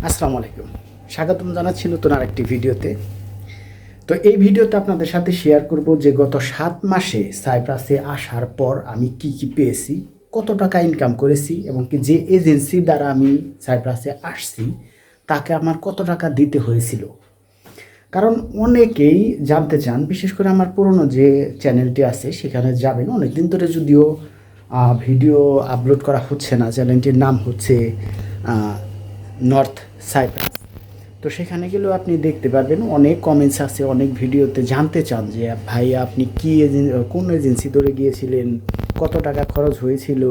আসসালামু আলাইকুম, স্বাগতম জানাচ্ছি নতুন আরেকটি ভিডিওতে। তো এই ভিডিওতে আপনাদের সাথে শেয়ার করব যে গত 7 মাসে সাইপ্রাসে আসার পর আমি কি কি পেয়েছি, কত টাকা ইনকাম করেছি এবং কি যে এজেন্সির দ্বারা আমি সাইপ্রাসে আসছি তাকে আমার কত টাকা দিতে হয়েছিল। কারণ অনেকেই জানতে চান, বিশেষ করে আমার পুরনো যে চ্যানেলটি আছে সেখানে যাবেন। অনেক দিন ধরে যদিও ভিডিও আপলোড করা হচ্ছে না, চ্যানেলটির নাম হচ্ছে নর্থ সাইপ্রাস। তো সেখানে গেলেও আপনি দেখতে পারবেন অনেক কমেন্টস আছে, অনেক ভিডিওতে জানতে চান যে ভাই আপনি কোন এজেন্সি ধরে গিয়েছিলেন, কত টাকা খরচ হয়েছিল,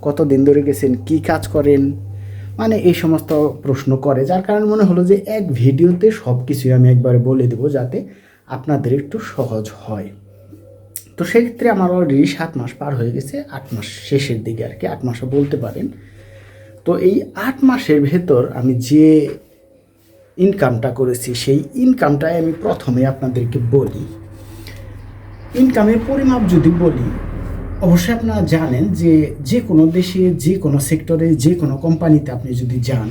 কত দিন ধরে গেছেন, কি কাজ করেন, মানে এই সমস্ত প্রশ্ন করে। যার কারণে মনে হলো যে এক ভিডিওতে সব কিছুই আমি একবারে বলে দেবো যাতে আপনাদের একটু সহজ হয়। তো সেক্ষেত্রে আমার অলরেডি 7 মাস পার হয়ে গেছে, 8 মাস শেষের দিকে আর কি, 8 মাসও বলতে পারেন। তো এই 8 মাসের ভেতর আমি যে ইনকামটা করেছি সেই ইনকামটাই আমি প্রথমে আপনাদেরকে বলি। ইনকামের পরিমাপ যদি বলি, অবশ্যই আপনারা জানেন যে যে কোনো দেশে, যে কোনো সেক্টরে, যে কোনো কোম্পানিতে আপনি যদি যান,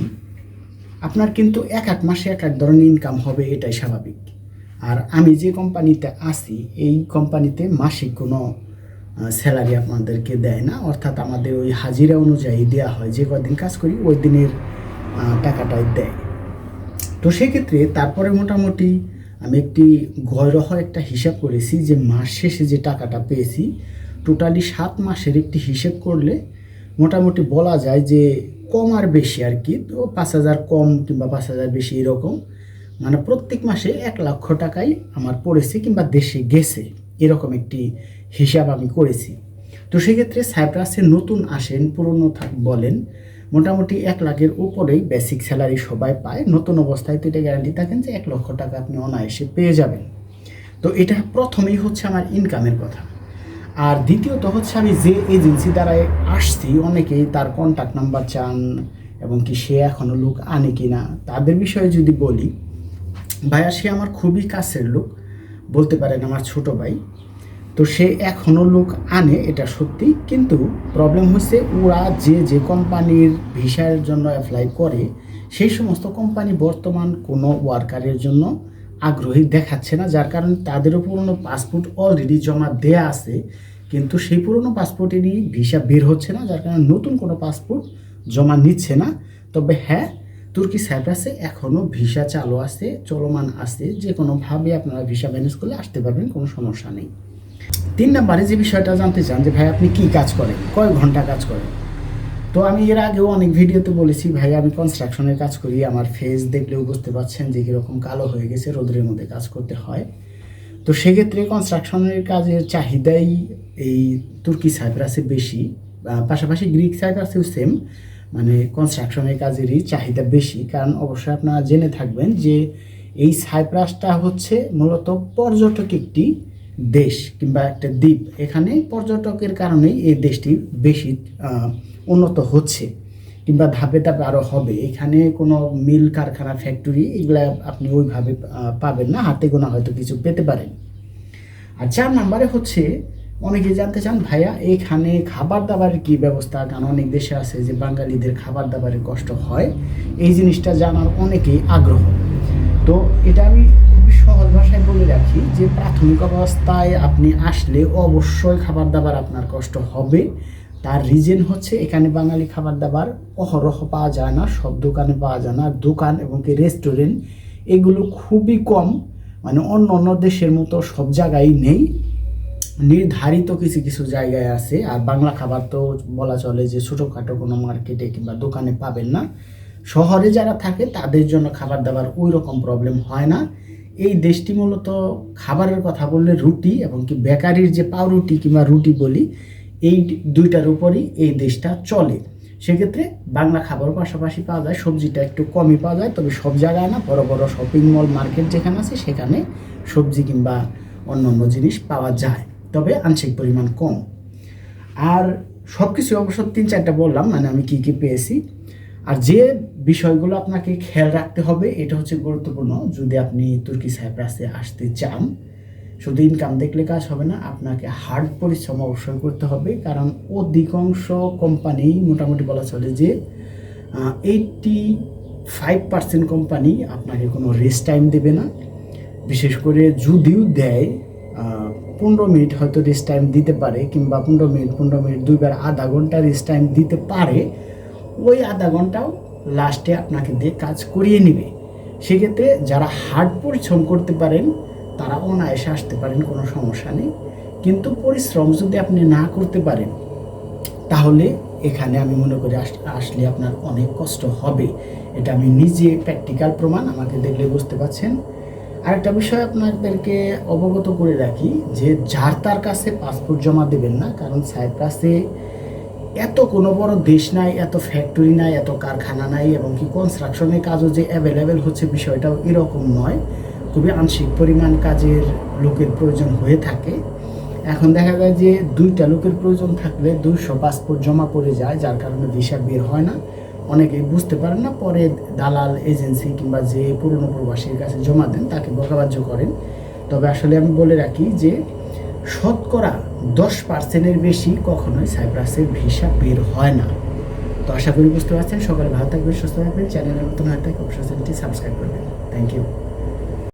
আপনার কিন্তু এক এক মাসে এক এক ধরনের ইনকাম হবে, এটাই স্বাভাবিক। আর আমি যে কোম্পানিতে আছি এই কোম্পানিতে মাসিক কোনো স্যালারি আপনাদেরকে দেয় না, অর্থাৎ আমাদের ওই হাজিরা অনুযায়ী দেওয়া হয়, যে কদিন কাজ করি ওই দিনের টাকাটাই দেয়। তো সেক্ষেত্রে তারপরে মোটামুটি আমি একটি গয়রহ একটা হিসাব করেছি যে মাস শেষে যে টাকাটা পেয়েছি টোটালি 7 মাসের একটি হিসেব করলে মোটামুটি বলা যায় যে কম আর বেশি আর কি, তো 5,000 কম কিংবা 5,000 বেশি এরকম, মানে প্রত্যেক মাসে 1,00,000 টাকাই আমার পড়েছে কিংবা দেশে গেছে, এরকম একটি হিসাব আমি করেছি। তো সেক্ষেত্রে সাইপ্রাসে নতুন আসেন, পুরনো বলেন, মোটামুটি 1,00,000-এর উপরেই বেসিক স্যালারি সবাই পায়। নতুন অবস্থায় তো এটা গ্যারান্টি থাকেন যে 1,00,000 টাকা আপনি অনায়াসে পেয়ে যাবেন। তো এটা প্রথমেই হচ্ছে আমার ইনকামের কথা। আর দ্বিতীয়ত হচ্ছে আমি যে এজেন্সি দ্বারা আসছি, অনেকেই তার কন্ট্যাক্ট নাম্বার চান এবং কি সে এখনও লোক আনে কি না। তাদের বিষয়ে যদি বলি, ভাইয়া সে আমার খুবই কাছের লোক, বলতে পারেন আমার ছোট ভাই। তো সে এখনও লোক আনে, এটা সত্যি, কিন্তু প্রবলেম হচ্ছে ওরা যে কোম্পানির ভিসার জন্য অ্যাপ্লাই করে সেই সমস্ত কোম্পানি বর্তমান কোনো ওয়ার্কারের জন্য আগ্রহী দেখাচ্ছে না, যার কারণে তাদেরও পুরনো পাসপোর্ট অলরেডি জমা দেয়া আছে, কিন্তু সেই পুরনো পাসপোর্টেরই ভিসা বের হচ্ছে না, যার কারণে নতুন কোনো পাসপোর্ট জমা নিচ্ছে না। তবে হ্যাঁ, তুর্কি সাইপ্রাসে এখনও ভিসা চালু আছে, চলমান আছে, যে কোনোভাবে আপনারা ভিসা ম্যানেজ করলে আসতে পারবেন, কোনো সমস্যা নেই। 3 নম্বরে যে বিষয়টা জানতে চান যে ভাই আপনি কী কাজ করেন, কয় ঘন্টা কাজ করেন, তো আমি এর আগেও অনেক ভিডিওতে বলেছি ভাই আমি কনস্ট্রাকশনের কাজ করি। আমার ফেস দেখলেও বুঝতে পারছেন যে কীরকম কালো হয়ে গেছে, রোদের মধ্যে কাজ করতে হয়। তো সেক্ষেত্রে কনস্ট্রাকশনের কাজের চাহিদাই এই তুর্কি সাইপ্রাসে বেশি, পাশাপাশি গ্রিক সাইপ্রাসেও সেম, মানে কনস্ট্রাকশনের কাজেরই চাহিদা বেশি। কারণ অবশ্যই আপনারা জেনে থাকবেন যে এই সাইপ্রাসটা হচ্ছে মূলত পর্যটক একটি দেশ কিংবা একটা দ্বীপ, এখানে পর্যটকের কারণেই এই দেশটি বেশি উন্নত হচ্ছে কিংবা ধাপে ধাপে আরও হবে। এখানে কোনো মিল, কারখানা, ফ্যাক্টরি এগুলা আপনি ওইভাবে পাবেন না, হাতে গোনা হয়তো কিছু পেতে পারেন। আর 4 নম্বরে হচ্ছে অনেকে জানতে চান ভাইয়া এখানে খাবার দাবারের কী ব্যবস্থা, কারণ অনেক দেশে আছে যে বাঙালিদের খাবার দাবারের কষ্ট হয়, এই জিনিসটা জানার অনেকেই আগ্রহ। তো এটা আমি খুবই সহজ ভাষায় বলে রাখি যে প্রাথমিক অবস্থায় আপনি আসলে অবশ্যই খাবার দাবার আপনার কষ্ট হবে। তার রিজন হচ্ছে এখানে বাঙালি খাবার দাবার অহরহ পাওয়া যায় না, সব দোকানে পাওয়া যায় না, দোকান এবং কি রেস্টুরেন্ট এগুলো খুবই কম, মানে অন্য অন্য দেশের মতো সব জায়গায় নেই, নির্ধারিত কিছু কিছু জায়গায় আছে। আর বাংলা খাবার তো বলা চলে যে ছোটোখাটো কোনো মার্কেটে কিংবা দোকানে পাবেন না। শহরে যারা থাকে তাদের জন্য খাবার দাবার ওই রকম প্রবলেম হয় না। এই দেশটি মূলত খাবারের কথা বললে রুটি এবং কি বেকারির যে পাউরুটি কিংবা রুটি বলি, এই দুইটার উপরই এই দেশটা চলে। সেক্ষেত্রে বাংলা খাবার পাশাপাশি পাওয়া যায়, সবজিটা একটু কমই পাওয়া যায়, তবে সব জায়গায় না, বড় বড় শপিং মল, মার্কেট যেখানে আছে সেখানে সবজি কিংবা অন্য অন্য জিনিস পাওয়া যায়, তবে আংশিক পরিমাণ কম। আর সব কিছু অবশ্য 3-4টা বললাম, মানে আমি কী কী পেয়েছি। আর যে বিষয়গুলো আপনাকে খেয়াল রাখতে হবে, এটা হচ্ছে গুরুত্বপূর্ণ যদি আপনি তুর্কি সাইপ্রাসে আসতে চান। শুধু ইনকাম দেখলে কাজ হবে না, আপনাকে হার্ড পরিশ্রম অবশ্যই করতে হবে, কারণ অধিকাংশ কোম্পানি মোটামুটি বলা চলে যে 5% কোম্পানি আপনাকে কোনো রেস্ট টাইম দেবে না। বিশেষ করে যদিও দেয় 15 মিনিট হয়তো রেস্ট টাইম দিতে পারে, কিংবা 15 মিনিট দুইবার আধা ঘন্টা রেস্ট টাইম দিতে পারে। ওই আধা ঘন্টাও লাস্টে আপনাকে দিয়ে কাজ করিয়ে নেবে। সেক্ষেত্রে যারা হার্ড পরিশ্রম করতে পারেন তারা অনায়াসে আসতে পারেন, কোনো সমস্যা নেই। কিন্তু পরিশ্রম যদি আপনি না করতে পারেন তাহলে এখানে আমি মনে করি আসলে আপনার অনেক কষ্ট হবে। এটা আমি নিজে প্র্যাকটিক্যাল প্রমাণ, আমাকে দেখলে বুঝতে পারছেন। আরেকটা বিষয় আপনাদেরকে অবগত করে রাখি যে যার তার কাছে পাসপোর্ট জমা দেবেন না, কারণ সাইপ্রাসে এত কোনো বড় দেশ নাই, এত ফ্যাক্টরি নাই, এত কারখানা নাই, এবং কি কনস্ট্রাকশনের কাজও যে অ্যাভেলেবেল হচ্ছে বিষয়টাও এরকম নয়। খুবই আংশিক পরিমাণ কাজের লোকের প্রয়োজন হয়ে থাকে। এখন দেখা যায় যে 2টা লোকের প্রয়োজন থাকলে 200 পাসপোর্ট জমা পড়ে যায়, যার কারণে ভিসা বের হয় না। অনেকেই বুঝতে পারেন না, পরে দালাল এজেন্সি কিংবা যে পুরনো প্রবাসীর কাছে জমা দেন তাকে বকাবাজ্য করেন। তবে আসলে আমি বলে রাখি যে শতকরা 10%-এর বেশি কখনোই সাইপ্রাসের ভিসা বের হয় না। তো আশা করি বুঝতে পারছেন। সকালে ভালো থাকবেন, সুস্থ থাকবেন। চ্যানেলের নতুন হয়ে থাকে অবশ্যই চ্যানেলটি সাবস্ক্রাইব করবেন। Thank you.